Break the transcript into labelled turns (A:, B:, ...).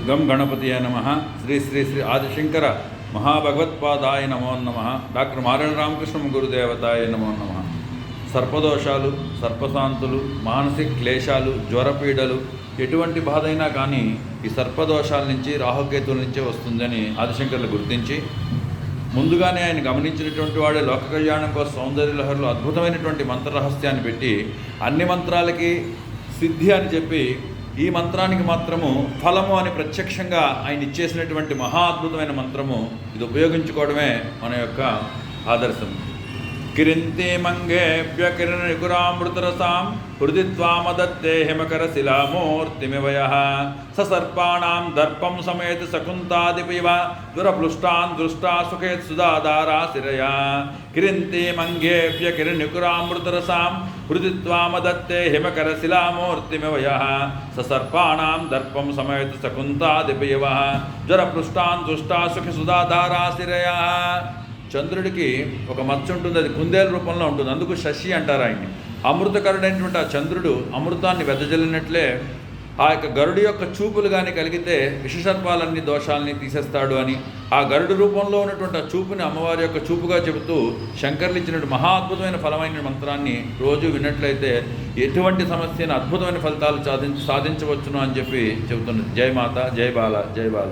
A: గం గణపతియ నమః. శ్రీ శ్రీ శ్రీ ఆదిశంకర మహాభగవత్పాదాయ నమో నమః. డాక్టర్ మారేణ రామకృష్ణ గురుదేవతాయ నమో నమః. సర్పదోషాలు, సర్పశాంతులు, మానసిక క్లేశాలు, జ్వరపీడలు, ఎటువంటి బాధ అయినా కానీ ఈ సర్పదోషాల నుంచి, రాహుకేతుల నుంచే వస్తుందని ఆదిశంకర్లు గుర్తించి ముందుగానే ఆయన గమనించినటువంటి వాడే లోక కళ్యాణం కోసం సౌందర్యలహరిలో అద్భుతమైనటువంటి మంత్రరహస్యాన్ని పెట్టి అన్ని మంత్రాలకి సిద్ధి అని చెప్పి ఈ మంత్రానికి మాత్రము ఫలము అని ప్రత్యక్షంగా ఆయన ఇచ్చేసినటువంటి మహా అద్భుతమైన మంత్రము. ఇది ఉపయోగించుకోవడమే మన యొక్క ఆదర్శం. కిరింతి మంగేభ్య కిరణ నికురామృతరసాం హృది త్వామదత్తే హిమకర శిలామూర్తిమివయ సర్పాణాం దర్పం సమేత శకుంతాదిపివ దురపృష్టాన్ దృష్టా సుఖేత్ సుధాధారా శిరయా కిరింతి మంగేభ్య కిరణ నికురామృతరసాం హృది త్వామదత్తే హిమకర శిలామూర్తిమివయ సర్పాణాం దర్పం సమేత శకుంతాదిపివ దురపృష్టాన్ దృష్టా సుఖ సుధాధారా శిరయా. చంద్రుడికి ఒక మచ్చ ఉంటుంది, అది కుందేల రూపంలో ఉంటుంది, అందుకు శశి అంటారు ఆయన్ని. అమృతకరుడైనటువంటి ఆ చంద్రుడు అమృతాన్ని వెదజల్లినట్లే ఆ యొక్క గరుడు యొక్క చూపులు కానీ కలిగితే విషసర్పాలన్నీ దోషాలని తీసేస్తాడు అని ఆ గరుడు రూపంలో ఉన్నటువంటి ఆ చూపుని అమ్మవారి యొక్క చూపుగా చెబుతూ శంకర్లు ఇచ్చినటువంటి మహా అద్భుతమైన ఫలమైన మంత్రాన్ని రోజు విన్నట్లయితే ఎటువంటి సమస్యను అద్భుతమైన ఫలితాలు సాధించవచ్చును అని చెప్పి చెబుతున్నది. జై మాత, జై బాల, జై బాల.